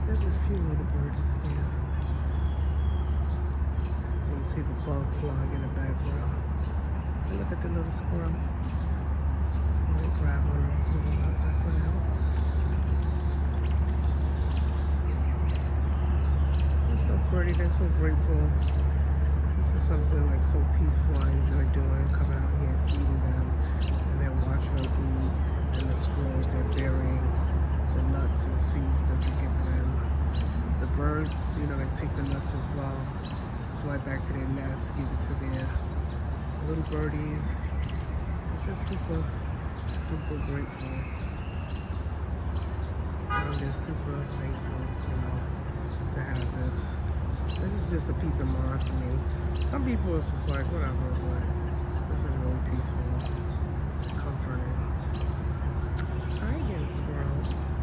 There's a few little birdies there. You can see the bug flying in the background. And look at the little squirrel. They're grabbing those little nuts I put out. They're so pretty. They're so grateful. This is something like so peaceful. I enjoy doing, coming out here and feeding them, and then watching them eat. And the squirrels, they're burying the nuts and seeds that we give them. The birds, you know, they take the nuts as well, fly back to their nests, give it to their little birdies. It's just super, super grateful. And they're super thankful, you know, to have this. This is just a peace of mind for me. Some people it's just like, whatever, but this is really peaceful, comforting. Hi again, squirrel.